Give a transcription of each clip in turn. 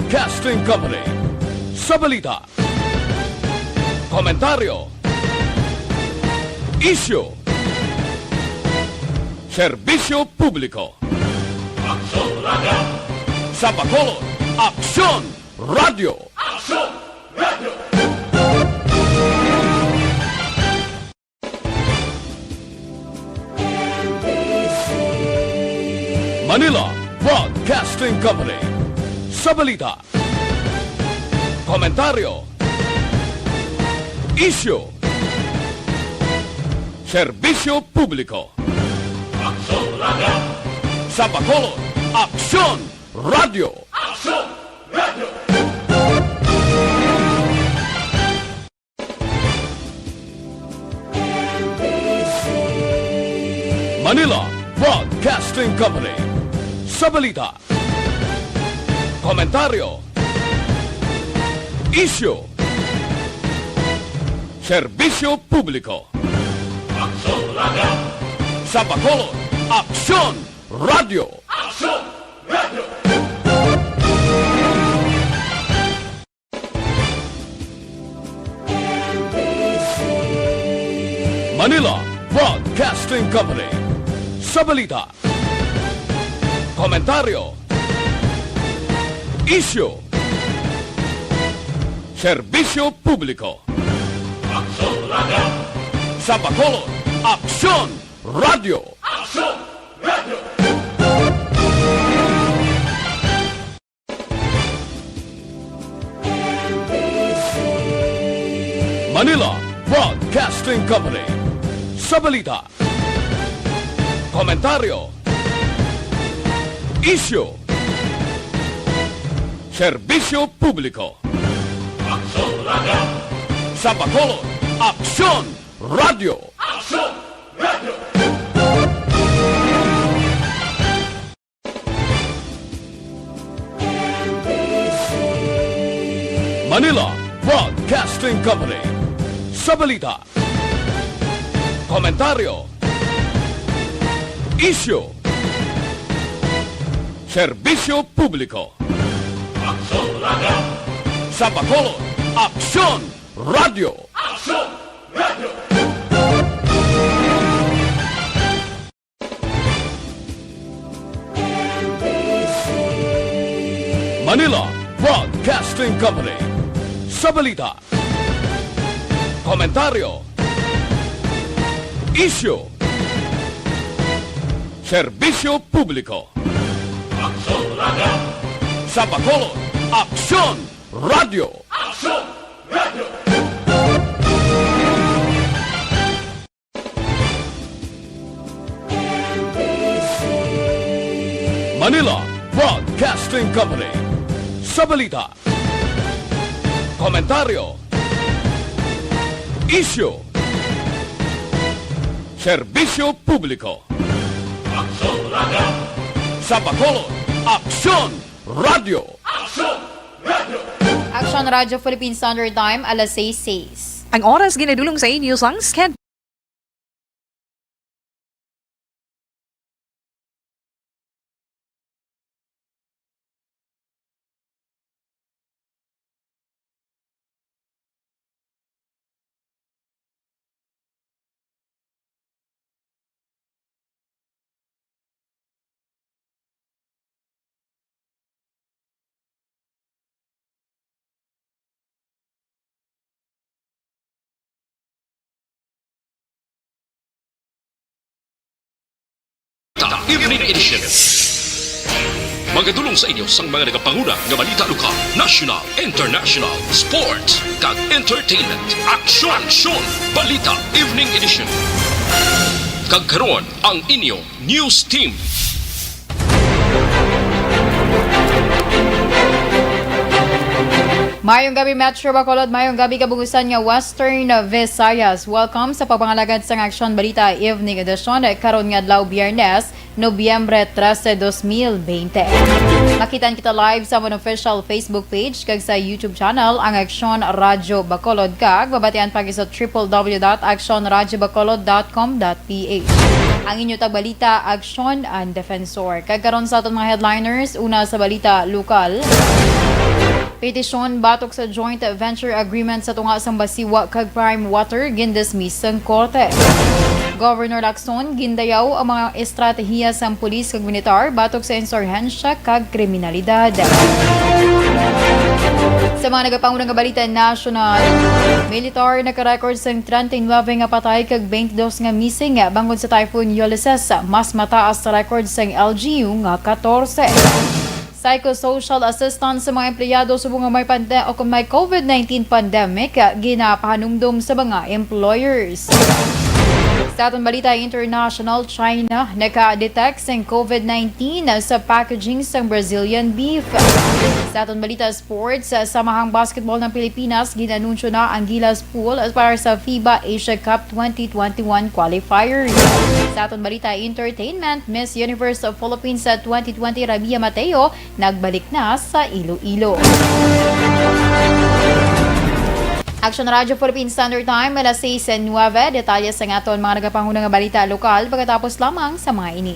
Broadcasting Company. Sa balita, komentaryo, isyu, serbisyo publiko. Aksyon Radio! Sa Bacolod, Aksyon Radio! Aksyon Radio! Manila Broadcasting Company. Sa balita, komentaryo, isyu, serbisyo publiko. Aksyon Radio! Sa Bacolod, Aksyon Radio! Aksyon Radio! Manila Broadcasting Company. Sa balita, komentaryo, isyu, serbisyo publiko. Aksyon Radio! Sa Bacolod, Aksyon Radio! Aksyon Radio! Manila Broadcasting Company. Sa balita, komentaryo, isyu, serbisyo publiko. Aksyon Radio! Sa Bacolod, Aksyon Radio! Aksyon Radio! Manila Broadcasting Company. Sa balita, komentaryo, isyu, serbisyo publiko. Aksyon Radio! Sa Bacolod, Aksyon Radio! Aksyon Radio! Manila Broadcasting Company. Sa balita, komentaryo, isyu, serbisyo publiko. Aksyon Radio! Sa Bacolod, Aksyon Radio! Aksyon Radio! Manila Broadcasting Company. Sa balita, komentaryo, isyu, serbisyo publiko. Aksyon Radio! Sa Bacolod, Aksyon Radio! Aksyon Radio! Manila Broadcasting Company. Sa balita, komentaryo, isyu, serbisyo publiko. Aksyon Radio! Sa Bacolod, Aksyon Radio! Aksyon Radio! Aksyon Radio Philippine Standard Time, alas 6:06. Ang oras ginadulong sa inyo sang sked. Evening Edition. Magadulong sa inyo sang mga nagapanguna nga balita lokal, national, international, sports, kag entertainment. Aksyon! Balita Evening Edition. Kag karon ang inyo news team. Mayong gabi Metro Bacolod, mayong gabi kabugusan nga Western Visayas. Welcome sa pagpangalagad sa Aksyon Balita Evening Edition karon nga adlaw Biyernes, Nobyembre 13, 2020. Makitan kita live sa among official Facebook page kag sa YouTube channel ang Aksyon Radio Bacolod kag babatian pagi sa www.aksyonradiobacolod.com.ph. Ang inyo tagbalita Aksyon and Defensor. Kag karon sa aton mga headliners, una sa balita lokal. Petisyon batok sa joint venture agreement sa tunga sang basiwa kag prime water gindismiss sang korte. Governor Aksyon gindayaw ang mga estratehiya sang pulis kag militar batok sa insurhensya kag kriminalidad. Sa mga nagapangunang nga balita national, militar nakarecord sang 39 nga patay kag 22 nga missing bangod sa Typhoon Ulysses, mas mataas sa record sang LGU nga 14. Psychosocial assistance sa mga empleyado subong nga may COVID-19 pandemic ginapahanumdum sa mga employers. Sa atong balita international, China naka-detect ng COVID-19 sa packaging ng Brazilian beef. Sa atong balita sports, sa Samahang Basketball ng Pilipinas, ginanunsyo na ang Gilas Pool para sa FIBA Asia Cup 2021 qualifiers. Sa atong balita entertainment, Miss Universe of Philippines sa 2020 Rabia Mateo nagbalik na sa Iloilo. Aksyon Radio Philippine Standard Time, alas 6:09. Detalye sa aton mga nagapangunang nga balita lokal pagkatapos lamang sa mga ini.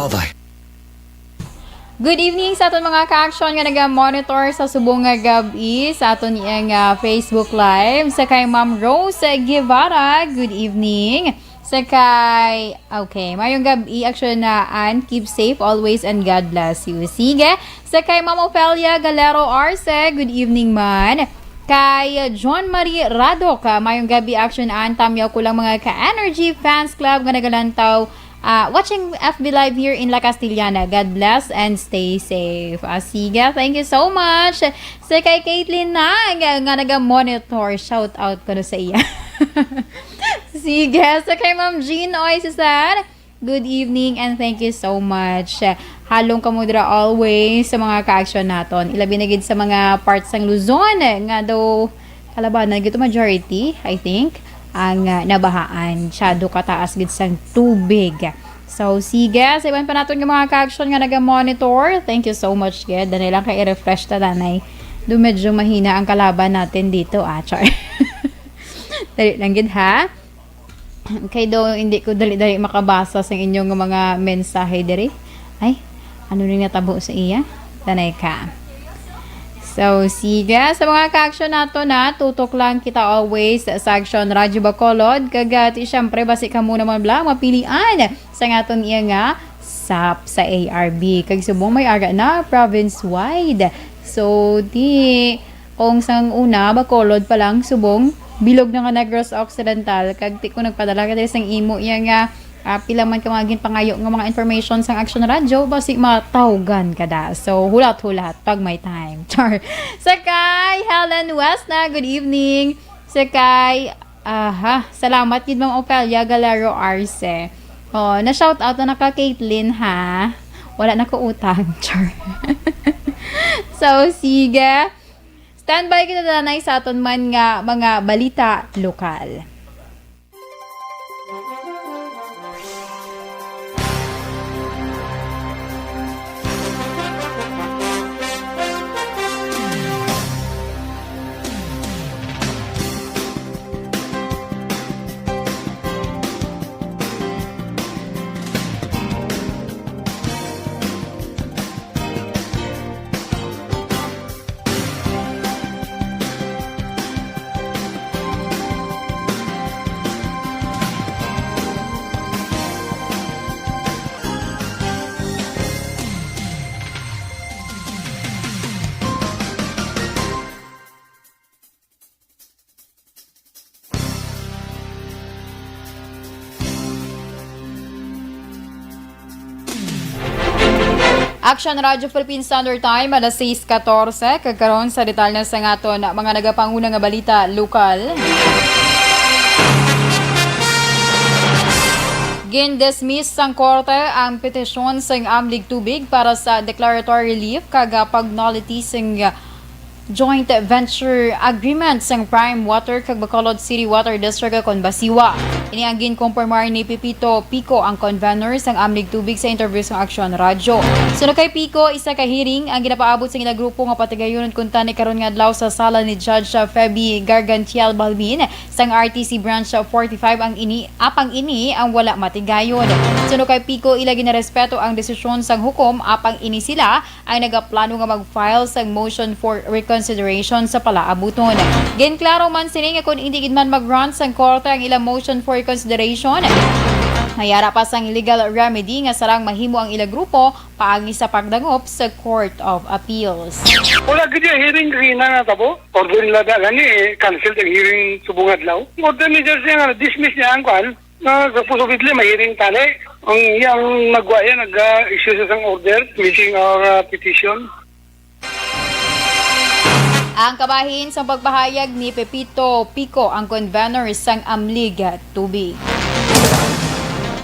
Alday. Good evening sa aton mga ka-aksyon nga naga-monitor sa subong nga gabi sa aton iyang Facebook Live. Sa kay Ma'am Rose Guevara, good evening. Sa kay, okay, mayong gabi aksyon na and keep safe always and God bless you. Sige. Sa kay Ma'am Ophelia Galero Arce, good evening man. Kay John Marie Radok, mayong gabi action and tamyaw ko lang mga ka-Energy Fans Club nga nagalantaw. Watching FB Live here in La Castellana. God bless and stay safe. Sige, thank you so much. Sa kay Caitlin na nga naga-monitor. Shout out ko na sa iya. Sige, sa kay Ma'am Jean Oy Cesar. Good evening and thank you so much. Halong kamudra always sa mga ka-action naton. Ilabi na gid sa mga parts ng Luzon nga daw kalabanan gito majority, I think. Ang nabahaan. Syado kataas gid sang tubig. So, sige. Sa iban pa natin yung mga ka-action nga naga-monitor. Thank you so much, kid. Danay lang kay i-refresh ta, danay. Do medyo mahina ang kalaban natin dito, Char. Dali lang gid, ha? Okay, do hindi ko dali-dali makabasa sa inyong mga mensahe diri. Ay, ano rin natabo sa iya? Danay ka. So, sige. Sa mga ka-action nato na, tutok lang kita always sa Aksyon Radyo Bacolod. Kagati, syempre, basi ka muna man bla, mapilian sa ngaton iya nga SAP sa ARB. Kag subong may aga na, province-wide. So, di, kung sang una, Bacolod pa lang, subong, bilog na nga Negros Occidental. Kag ti ko nagpadala ka dahil sang imo iya nga, pila man kamagin pangayo ng mga information sa Aksyon Radio basi matawgan kada. So hulat-hulat pag may time. Char. Sakay Helen West na good evening. Sakay salamat gid Ma'am Ophelia Galero Arce. Oh, na shout out na ka Caitlin ha. Wala na ko utang. Char. So sige. Standby kita danay sa aton man nga mga balita lokal. Aksyon Radio Philippine Standard Time, alas 6:14, kagkaroon sa detalye na sa ngaton mga nagapanguna nga balita lokal. Gin-dismiss sang korte ang petisyon sang Amlig Tubig para sa declaratory relief kagapag nullity sang joint venture agreement sang Prime Water kag Bacolod City Water District kon Basiwa. Ini ang ginkonfirmar ni Pipito Pico ang convener sang Amlig Tubig sa interview sa Aksyon Radio. Sunod kay Pico, isa ka hearing ang ginapaabot sa ila grupo nga patigayon kunta ni karon nga adlaw sa sala ni Judge Feby Gargantiel Balbin sang RTC branch 45 ang apang ini ang wala matigayon. Sunod kay Pico, ila ginarespeto ang desisyon sang hukom apang ini sila ay nagaplano nga mag-file sang motion for reconsideration sa palaabuton. Ginklaro man sini nga kung hindi gid man mag-grant sang korte ang ilang motion for consideration. Mayara pa sang illegal remedy nga sarang mahimo ang ila grupo paagi sa pagdangop sa Court of Appeals. Wala gid hearing rina na tabo. Order nila da gani cancel ang hearing subong adlaw. Order ni judge nga dismiss niya ang kwan na supposedly may hearing tali. Ang yang nagwaya nag-issue sa sang order meeting or petition. Ang kabahin sa pagbahayag ni Pepito Pico ang convener sang Amlig Tubig.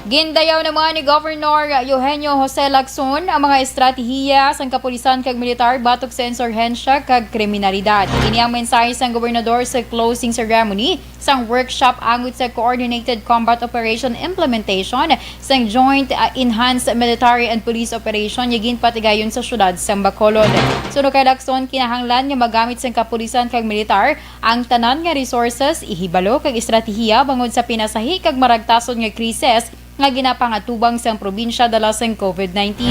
Gindayaw naman ni Governor Eugenio Jose Lacson ang mga estratehiya sang kapulisan kag militar batok sa insurhensya kag kriminalidad. Kini ang mensahe sang gobernador sa closing ceremony sang workshop angut sa Coordinated Combat Operation Implementation sang Joint Enhanced Military and Police Operation yagin patigayon sa syudad sang Bacolod. Sunod kay Lacson, kinahanglan nga magamit sang kapulisan kag militar ang tanan nga resources, ihibalo kag estratehiya bangod sa pinasahi kag maragtason nga krisis nga ginapangatubang sa probinsya dala sa COVID-19.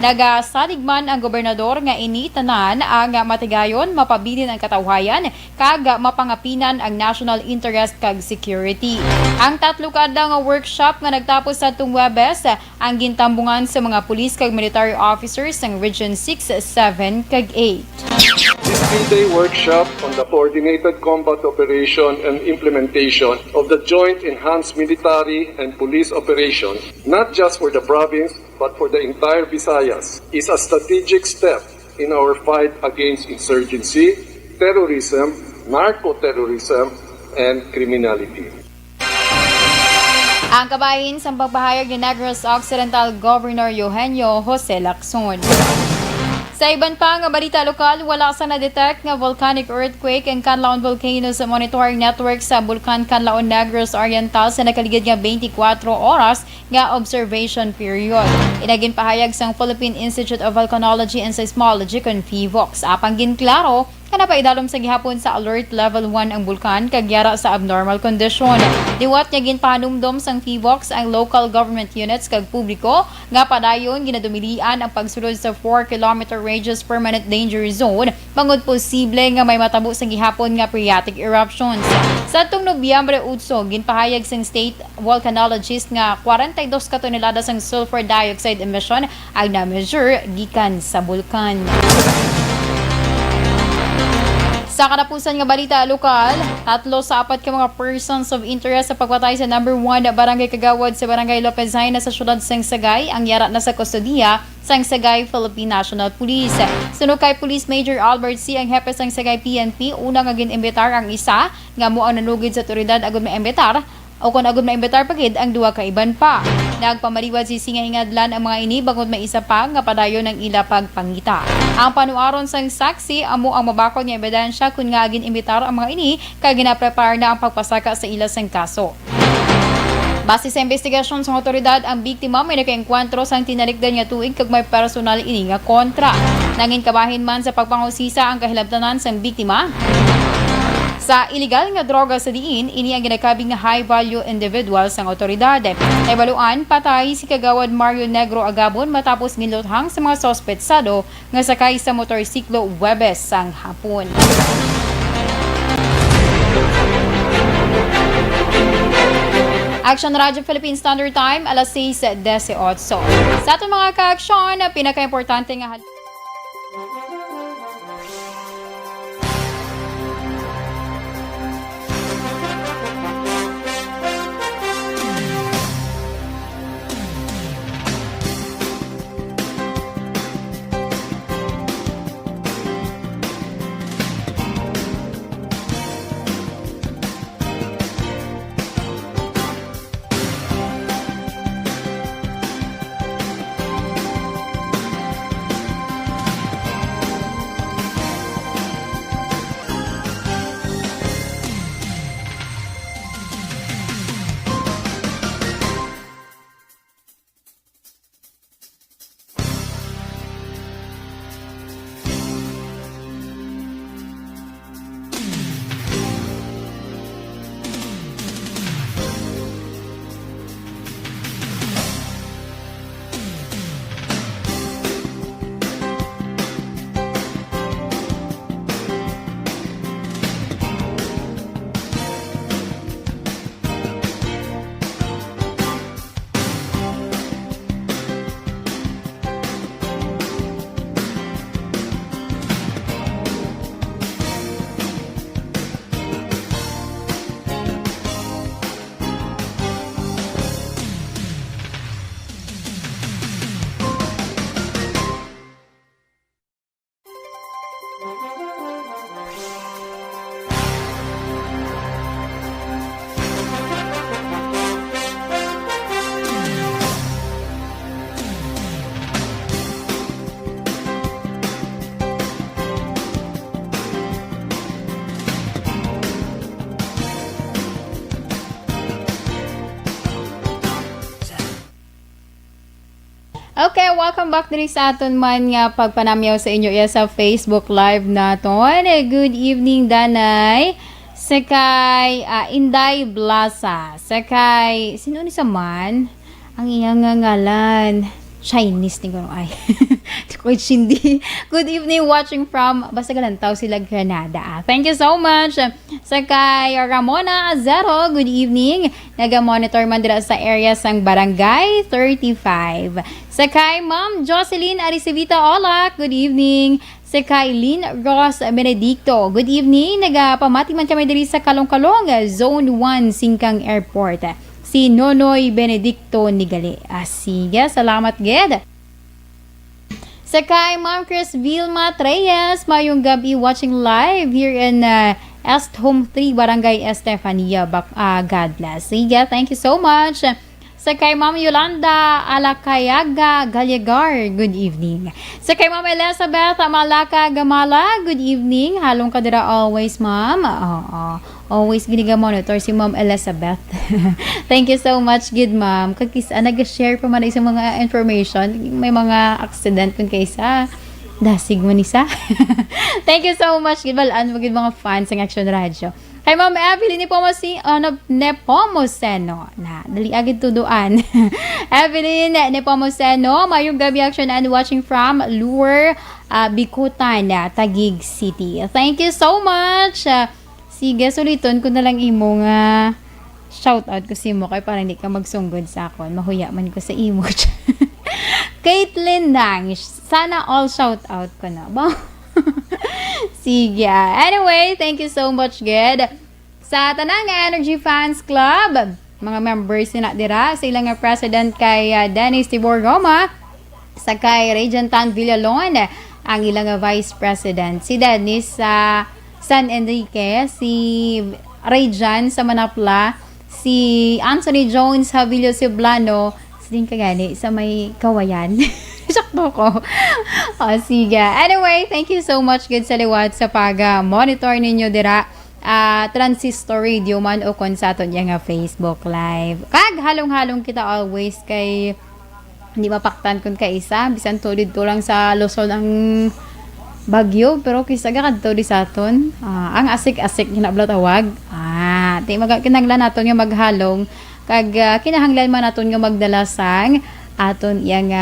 Nagasaligman ang gobernador nga ini tanan ang matigayon mapabilin ang katawhayan kag mapangapinan ang national interest kag security. Ang tatlo ka nga workshop nga nagtapos sa tung Webes ang gintambungan sa mga pulis kag military officers ng Region 6, 7 kag 8. This three-day workshop on the coordinated combat operation and implementation of the Joint Enhanced Military and Police Operation, not just for the province but for the entire Visayas, is a strategic step in our fight against insurgency, terrorism, narco-terrorism, and criminality. Ang kabahin sa pagbahayag ni Negros Occidental Governor Eugenio Jose Lacson. Sa iban pa nga balita lokal, wala sa na-detect nga volcanic earthquake ang Canlaon Volcano sa monitoring network sa Bulkan Canlaon Negros Oriental sa nakaligid nga 24 oras nga observation period. Inagin pahayag sang Philippine Institute of Volcanology and Seismology kon PHIVOLCS. Apang ginklaro kana pa idalom sa gihapon sa alert level 1 ang bulkan kagyara sa abnormal condition. Diwat niya ginpahanumdom sang PHIVOLCS ang local government units kag publiko nga padayon ginadumilian ang pagsulod sa 4-kilometer radius permanent danger zone bangod posible nga may matabo sa gihapon nga phreatic eruptions. Sa tung Nobyembre 8 ginpahayag sang state volcanologist nga 42 ka tonelada sang sulfur dioxide emission ang na-measure gikan sa bulkan. Sa katapusan nga balita lokal, 3 sa 4 ka mga persons of interest sa pagpatay sa number 1 barangay Kagawad sa barangay Lopezay na sa syudad sang Sagay ang yara na sa kustodiya sang Sagay Philippine National Police. Sunod kay Police Major Albert C. ang hepe sang Sagay PNP, una nga gin-imbitar ang isa nga mo ang nanugid sa otoridad agud maimbitar o kung agud maimbitar pagid ang duha ka iban pa. Nagpamaliwad si Singahingadlan ang mga ini bangod may isa pa nga padayon ng ila pagpangita. Ang panuaron sang saksi amo ang mabakod nga ebidensya kun nga agin imbitar ang mga ini kay gina-prepare na ang pagpasaka sa ila sang kaso. Base sa investigasyon sa otoridad, ang biktima may nakaengkwentro sang tinalikdan nga tuig kag may personal ini nga kontra. Nangin kabahin man sa pagpangusisa ang kahilabtanan sang biktima sa illegal nga droga sa diin, ini ang ginakabing nga high-value individual sang otoridad. Ebaluan, patay si Kagawad Mario Negro Agabon matapos miluthang sa mga sospetsado nga sakay sa motorsiklo Webes sang hapon. Aksyon Radio Philippine Standard Time, alas 6:18. Sa atong mga ka-aksyon, pinaka-importante nga Okay, welcome back diri sa aton man nga pagpanamyaw sa inyo sa Facebook Live naton. Good evening, Danay. Sakay Inday Blasa. Sakay, sino ni sa man? Ang iyang ngalan. Chinese ni gano'n ay. Quite hindi. Good evening, watching from basta Galantaw sila, Granada. Thank you so much. Sakay Ramona Azero, good evening. Naga-monitor man dira sa area sang Barangay 35. Sakay Ma'am Jocelyn Arisevita Olak, good evening. Sakay Lynn Ross Benedicto, good evening. Nagapamati man kami diri sa Kalong-Kalong, Zone 1, Singkang Airport. Si Nonoy Benedicto Nigali. Sige, salamat, Ged. Sakay Ma'am Chris Vilma Treyes, mayong gabi watching live here in Est Home 3, Barangay Estefania. God bless. Sige, thank you so much. Sakay Ma'am Yolanda Alakayaga Gallegar, good evening. Sakay Ma'am Elizabeth Malaka Gamala, good evening. Halong kadira always, Ma'am. Always giniga-monitor si Ma'am Elizabeth. Thank you so much, good Ma'am. Kagkisa, nag-share pa man sa mga information. May mga accident kung kaysa. Dasig mo nisa. Thank you so much, good balaan mo mga fans ng Aksyon Radio. Kay Ma'am Evelyn Nepomuceno. Dali agad tuduan. Evelyn Nepomuceno, mayong gabi Aksyon and watching from Lure, Bikutan, Taguig City. Thank you so much. Sige, suliton ko na lang imo nga shoutout ko si mo kay para hindi ka magsunggod sa akon. Mahuya man ko sa imo. Caitlin Nang, sana all shoutout ko na ba? Sige. Anyway, thank you so much, Ged. Sa tanang Energy Fans Club, mga members na dira, sa ilang president kay Dennis Tibor Goma, sa kay Regentan Villalon, ang ilang vice president. Si Dennis sa San Enrique, si Rejan sa Manapla, si Anthony Jones Havilio Ceblano din ka gani sa may kawayan. Sakto ko. Sige. Anyway, thank you so much good sa liwat sa pag-monitor ninyo dira. Transistor Radio man o kon sa aton nga Facebook Live. Kag halong-halong kita always kay hindi mapaktan kun ka isa. Bisan tulid to lang sa Luzon ang bagyo, pero kisaga kadto di sa aton. Ang asik-asik ginabla tawag. Ti kinahanglan naton nga maghalong kag kinahanglan man naton nga magdalasang aton yang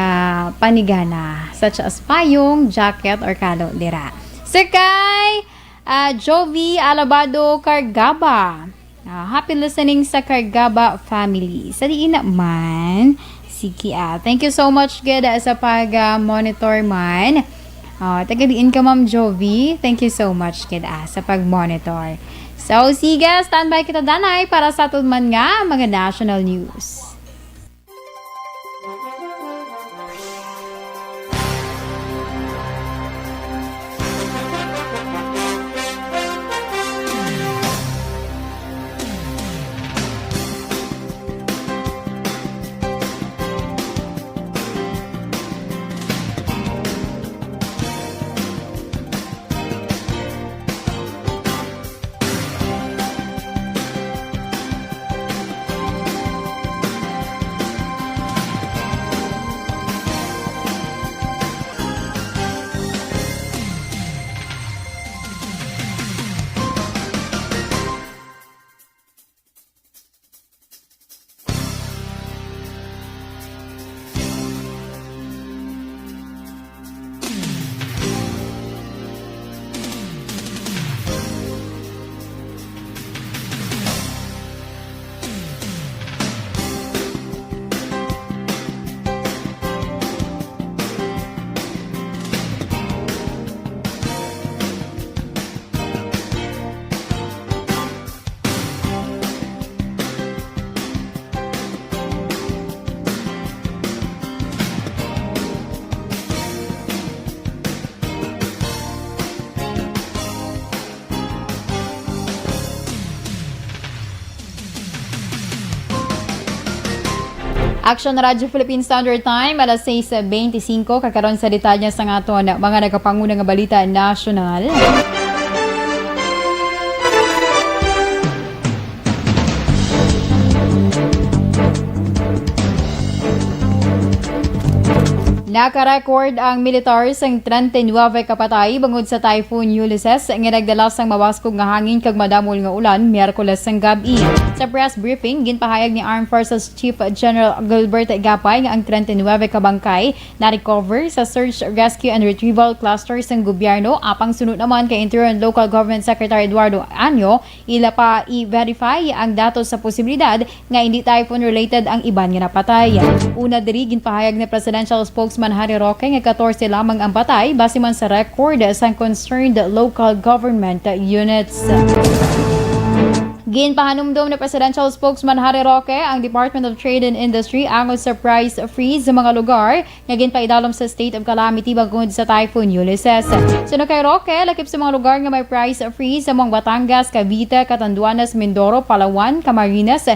panigana such as payong, jacket or kalo dira. Sakay Jovi Alabado Cargaba. Happy listening sa Cargaba family. Sa diin man sige thank you so much good sa pag-monitor man. Tagadiin ka Ma'am Jovi. Thank you so much kida sa pag-monitor. So, sige, standby kita danay para sa aton man nga mga national news. Aksyon Radio Philippine Standard Time, alas 6:25, kakaroon sa detalya sa aton mga nagkapangunang balita nasyonal. Naka-record ang military sang 39 kapatay bangod sa Typhoon Ulysses nga nagdala sang mabaskog nga hangin kag madamol nga ulan Miyerkules sang gabi. Sa press briefing, ginpahayag ni Armed Forces Chief General Gilbert Gapay nga ang 39 kabangkay na-recover sa Search, Rescue and Retrieval Cluster sang gobyerno. Apang sunod naman kay Interior and Local Government Secretary Eduardo Anyo, ila pa i-verify ang datos sa posibilidad nga hindi typhoon related ang iban nga napatay. Una diri ginpahayag ni Presidential Spokesman Harry Roque nga 14 lamang ang patay base man sa record sa concerned local government units. Ginpahanumdum na Presidential Spokesman Harry Roque ang Department of Trade and Industry angol sa price freeze sa mga lugar nga ginpaidalom sa state of calamity bangod sa Typhoon Ulysses. Sino kay Roque, lakip sa mga lugar nga may price freeze sa mga Batangas, Cavite, Catanduanes, Mindoro, Palawan, Camarines,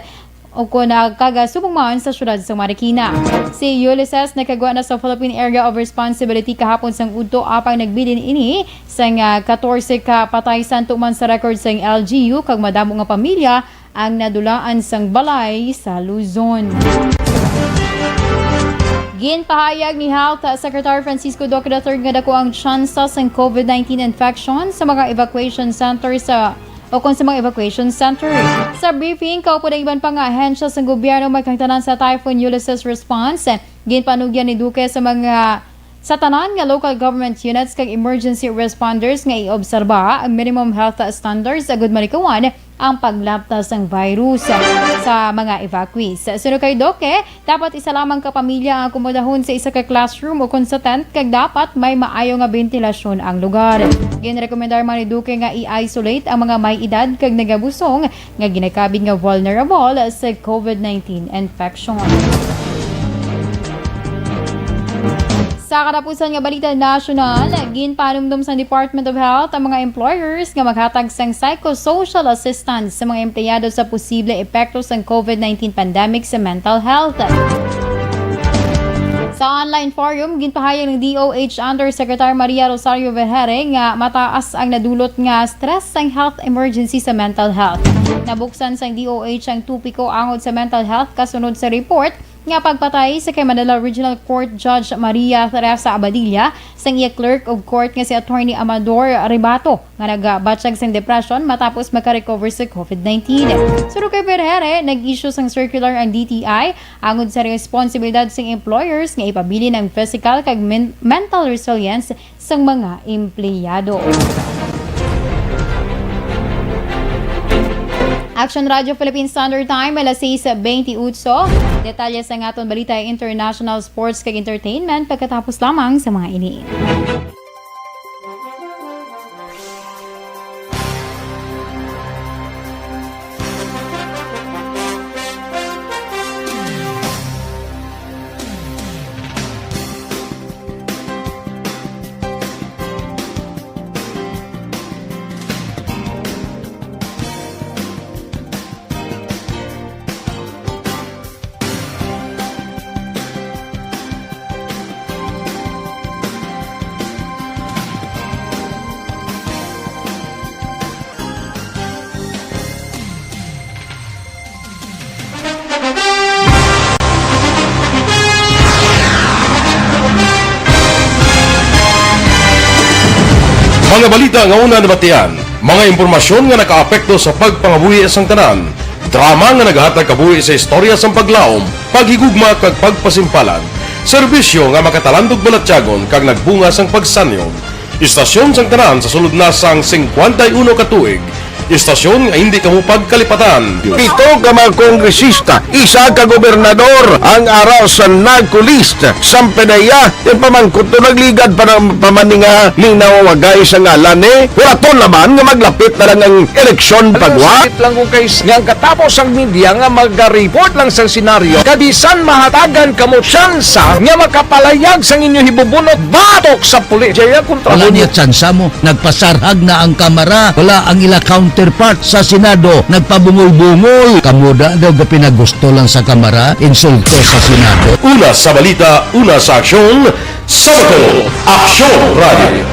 o kung nagkagasubong man sa syudad sa Marikina. Si Ulysses nakagwa na sa Philippine Area of Responsibility kahapon sang udto apang nagbilin ini sang 14 ka patay santo man sa record sang LGU kag madamo nga pamilya ang nadulaan sang balay sa Luzon. Ginpahayag ni Health Secretary Francisco Duque III nga dako ang tsansa sang COVID-19 infection sa mga evacuation centers sa mga evacuation center. Sa briefing, kaupudayiban pa nga ahensya sa gobyerno magkangtanan sa Typhoon Ulysses response. Ginpanugyan ni Duque sa tanan nga local government units kag emergency responders nga iobserba ang minimum health standards agud marikawan ang paglaptas ng virus sa mga evacuees. Sunod kay Duque, dapat isa lamang ka pamilya ang akomodahon sa isa ka classroom o kung sa tent kag dapat may maayo nga ventilasyon ang lugar. Ginrekomendar man ni Duque nga i-isolate ang mga may edad kag nagabusong nga ginakabig nga vulnerable sa COVID-19 infection. Sa katapusan nga balita national, ginpanumdum sa Department of Health ang mga employers nga maghatag sang psychosocial assistance sa mga empleyado sa posible epekto sang COVID-19 pandemic sa mental health. Sa online forum, ginpahayag ng DOH Undersecretary Maria Rosario Vergere nga mataas ang nadulot nga stress sang health emergency sa mental health. Nabuksan sang DOH ang tupiko angod sa mental health kasunod sa report nga pagpatay sa kay Manila Regional Court Judge Maria Teresa Abadilla sang iya clerk of court nga si Attorney Amador Ribato nga nagabatsyag sang depression matapos makarecover sa COVID-19. Suro kay Vergere, nag-issue sang circular ang DTI angod sa responsibilidad sang employers nga ipabili ng physical kag mental resilience sang mga empleyado. Aksyon Radio Philippine Standard Time, alas 6:28. Detalye sa ngaton balita international sports kag entertainment pagkatapos lamang sa mga ini. Mga balita nga una nabatian, mga impormasyon nga nakaapekto sa pagpangabuhi sang tanan, drama nga naghatag kabuhi sa istorya sang paglaom, paghigugma kag pagpasimpalan, serbisyo nga makatalandog balatyagon kag nagbunga sang pagsanyog, istasyon sang tanan sa sulod na sang 51 ka tuig, istasyon nga hindi kamupag kalipatan. Pito ka mga kongresista, isa ka gobernador ang araw sa nagkulist sa pedaya yung pamangkot to nagligad para pamaninga ning nawawagay sa ngalan wala to naman nga maglapit na lang ang eleksyon pagwa. Sakit lang kung kayo nga katapos ang media nga mag-report lang sa senaryo kabisan mahatagan kamo tsansa nga makapalayag sa inyo hibubunot batok sa pulis. Jaya kontra wala niya tsansa mo, nagpasarhag na ang kamera, wala ang ila counterpart sa Senado, nagpabungol-bungol. Kamuda daw pinagusto lang sa kamera, insulto sa Senado. Una sa balita, una sa aksyon, Sabado, Aksyon Radio.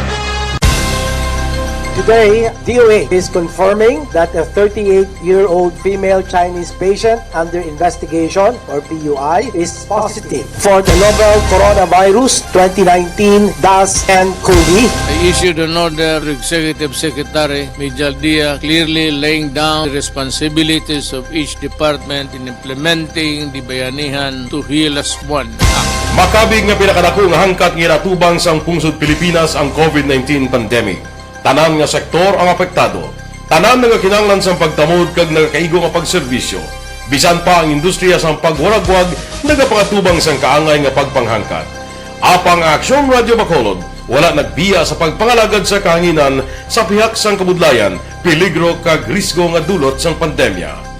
Today, DOA is confirming that a 38-year-old female Chinese patient under investigation, or PUI, is positive for the novel coronavirus 2019-nCoV. I issued an order to Executive Secretary Major Dia clearly laying down the responsibilities of each department in implementing the Bayanihan to Heal as One Act. Makabig nga pinakadako nga hangkat nga natubang sang pungsod Pilipinas ang COVID-19 pandemic. Tanan nga sektor ang apektado. Tanan nga kinahanglan sang pagtamod kag nagakaigo nga pagserbisyo. Bisan pa ang industriya sang pagwaragwag nagapangatubang sang kaangay nga pagpanghangkat. Apang Aksyon Radio Bacolod wala nagbiya sa pagpangalagad sa kahanginan sa pihak sang kabudlayan, peligro kag risgo nga dulot sang pandemya.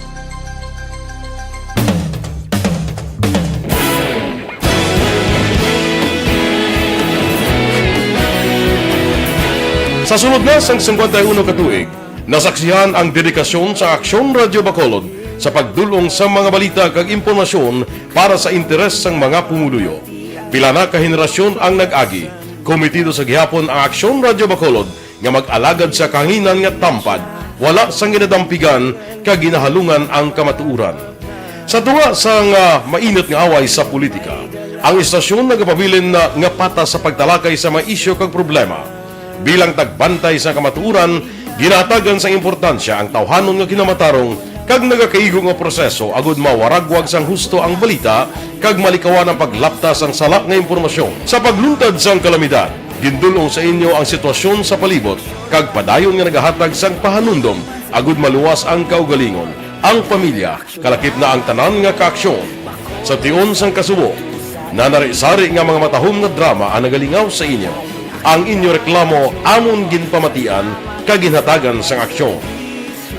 Sa sunod na sang 51 ka tuig, nasaksihan ang dedikasyon sa Aksyon Radio Bacolod sa pagdulong sa mga balita kag impormasyon para sa interes sang mga pumuluyo. Pila na ka henerasyon ang nag-agi, komitido sa gihapon ang Aksyon Radio Bacolod nga mag-alagad sa kahanginan nga tampad, wala sang ginadampigan kag ginahalungan ang kamatuuran. Sa tunga sang mainit nga away sa politika, ang istasyon nagapabilin na nga patas sa pagtalakay sa mga isyu kag problema. Bilang tagbantay sa kamatuuran, ginatagan sa importansya ang tawhanon nga kinamatarong kag nagakaigo nga proseso agud mawaragwag sang husto ang balita kag malikawan ang paglaptas ang salak nga impormasyon. Sa pagluntad sang kalamidad, gindulong sa inyo ang sitwasyon sa palibot kag padayon nga nagahatag sang pahanundom agud maluwas ang kaugalingon, ang pamilya, kalakip na ang tanan nga kaaksyon. Sa tion sang kasubo, nanari-sari nga mga matahom nga drama ang nagalingaw sa inyo. Ang inyo reklamo amon ginpamatian kaginhatagan sang aksyon.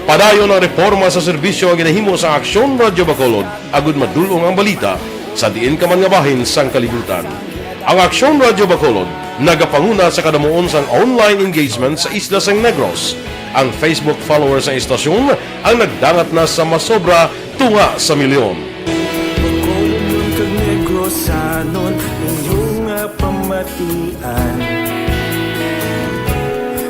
Padayon ang reforma sa serbisyo ang ginahimo sa Aksyon Radio Bacolod agud madulong ang balita sa diin ka man nga bahin sang kalibutan. Ang Aksyon Radio Bacolod nagapanguna sa kadamuon sang online engagement sa isla sang Negros. Ang Facebook followers sa istasyon ang nagdangat na sa masobra tunga sa milyon. Negros sa nun batian.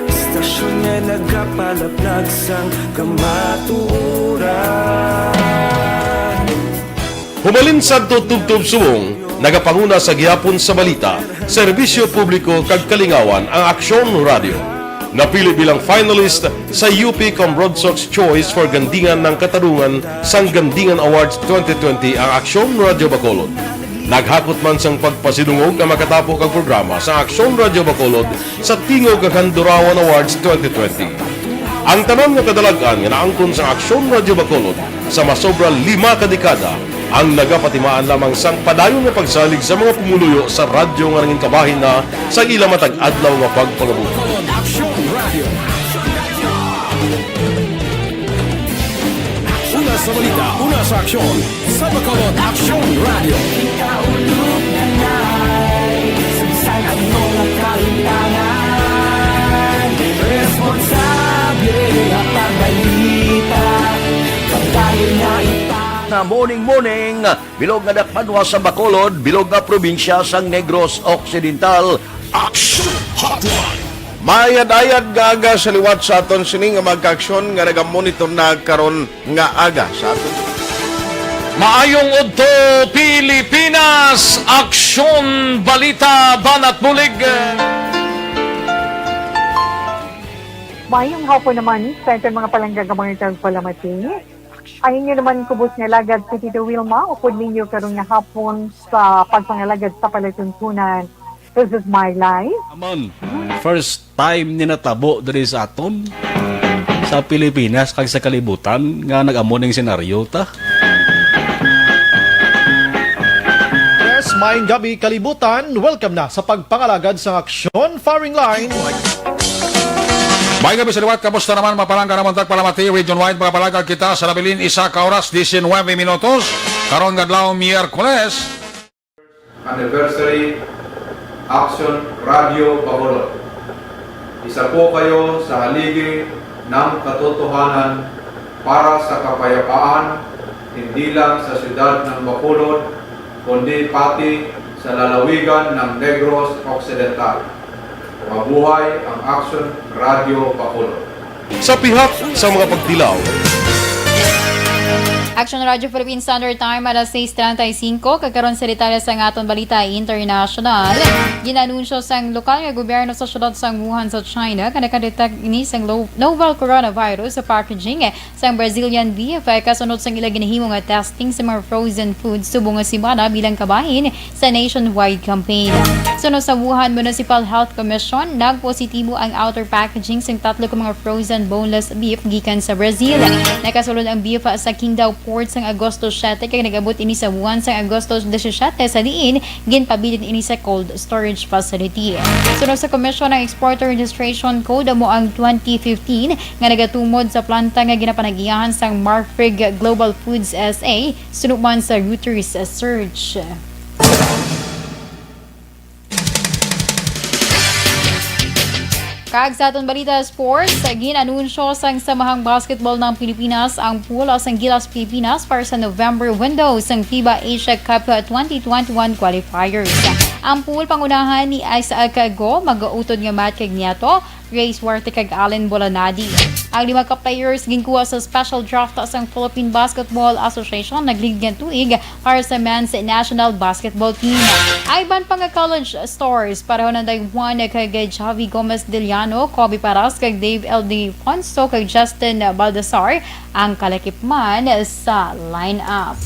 Istasyon niya nagapalaplag sang kamaturan. Humalin sa tutubtub suwong, nagapanguna sa gihapon sa balita, serbisyo publiko kag kalingawan ang Aksyon Radio. Napili bilang finalist sa UP Broadsox Choice for Gandingan ng Katarungan sang Gandingan Awards 2020 ang Aksyon Radio Bacolod. Naghakot man sang pagpasidungog na makatapo kang programa sa Aksyon Radio Bacolod sa Tingog kag Handurawan Awards 2020. Ang tanon nga kadalagan nga naangkon sa Aksyon Radio Bacolod sa masobra 5 kadekada ang nagapatimaan lamang sang padayon nga pagsalig sa mga pumuluyo sa radyo nga nanging kabahin na sa ila matag-adlaw nga pagpangabuhi. Una sa balita, una sa aksyon, sa Bacolod Aksyon Radio. Ikaulog na na'y Samsang ang mga kailangan. Responsable at pagbalita Pagkain na na morning bilog nga dakpanwa sa Bacolod, bilog nga probinsya sang Negros Occidental. Aksyon Hotline. Mayad-ayad nga aga sa liwat sa aton sini nga magka-aksyon nga nagamonitor na karon nga aga sa aton. Maayong udto Pilipinas, Aksyon Balita Banat Bulig. Mayong hapon naman sa itong mga palanggagamang palamati. Ayun nyo naman kubos nga lagad sa Tito Wilma, upod ninyo karong nga hapon sa pagpangalagad sa palatuntunan. This is my life. Amon, first time ni natabo diri sa aton sa Pilipinas kag sa kalibutan nga nag-amo ning senaryo ta. Yes, maayong gabi kalibutan. Welcome na sa pagpangalagad sa Aksyon Firing Line. May gabi sa liwat, kamusta naman mapalangga naman tagpalamati, region-wide mga palagag kita sa labilin isa ka oras, 19 minutos, karon gadlaw Miyerkules. Anniversary Aksyon Radio Bacolod. Isa po kayo sa haligi ng katotohanan para sa kapayapaan, hindi lang sa siyudad ng Bacolod, kundi pati sa lalawigan ng Negros Occidental. Mabuhay ang Aksyon Radio Bacolod. Sa pihak sa mga pagtilaw. Action Radio Philippine Standard Time alas 6:35 kagkaron sa detalye sa aton balita international. Ginanunsyo sang lokal nga gobyerno sa syudad sang Wuhan sa China nga nakadetect ini sang novel coronavirus sa packaging sang Brazilian beef kasunod sang ila ginahimo nga testing sa mga frozen foods subong nga semana bilang kabahin sa nationwide campaign. Sunod sa Wuhan Municipal Health Commission, nagpositibo ang outer packaging sang tatlo ka mga frozen boneless beef gikan sa Brazil. Nakasulod ang beef sa Qingdao Port sang Agosto 7 kay nagabot ini sa Wuhan sang Agosto 17 sa diin ginpabilin ini sa cold storage facility. Sunod sa Commission ng Exporter Registration Code mo ang 2015 nga nagatumod sa planta nga ginapanagiyahan sang Marfrig Global Foods SA sunod man sa Reuters search. Kag sa aton balita sports, ginanunsyo sang Samahang Basketball ng Pilipinas ang pool sang Gilas Pilipinas para sa November window sang FIBA Asia Cup 2021 qualifiers. Ang pool pangunahan ni Isaac Go, mag-uutod nga Matt Cagniato, Ray Suarte kag Allen Bolanadi. Ang 5 ka players ginkuha sa special draft sang Philippine Basketball Association nagligyan tuig para sa men's national basketball team. Ay ban pang college stars para honanday Juan kag Javi Gomez Deliano, Kobe Paras kag Dave L.D. Fonso kag Justin Baldassar ang kalakipman sa lineup.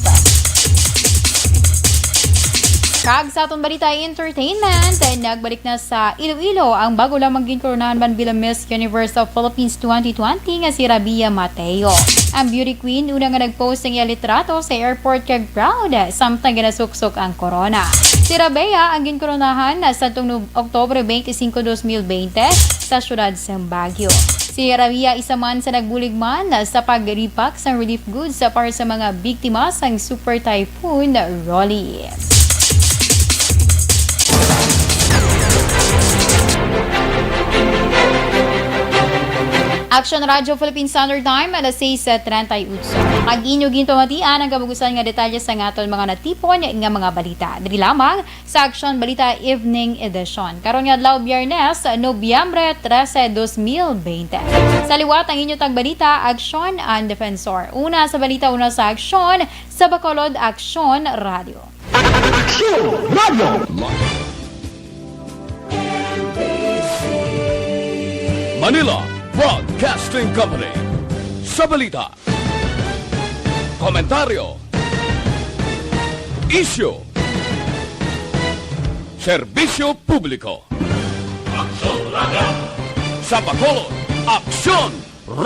Kag sa atong balita entertainment, nagbalik na sa Iloilo ang bago lamang ginkoronahan man bilang Miss Universe of Philippines 2020 nga si Rabia Mateo. Ang beauty queen una nga nagpost ng litrato sa airport kag proud samtang ginasuksok ang corona. Si Rabia ang ginkoronahan sa Oktobre 25, 2020 sa syudad sa Baguio. Si Rabia isa man sa nagbuligman sa pag-repack sa relief goods para sa mga biktima sa Super Typhoon Rolly. Aksyon Radio Philippine Standard Time, alas 6:38. Ang inyong gintumatian ang kabugusan nga detalye sa ngaton mga natipon nga mga balita. Diri lamang sa Aksyon Balita Evening Edition. Karon nga adlaw Biyernes, Nobyembre 13, 2020. Sa liwat ang inyong tagbalita, Aksyon and Defensor. Una sa balita, una sa Aksyon, sa Bacolod, Aksyon Radio. Aksyon Radio! Manila Broadcasting Company. Sa balita, komentaryo, isyu, serbisyo publiko. Aksyon Radio. Sa Bacolod, Aksyon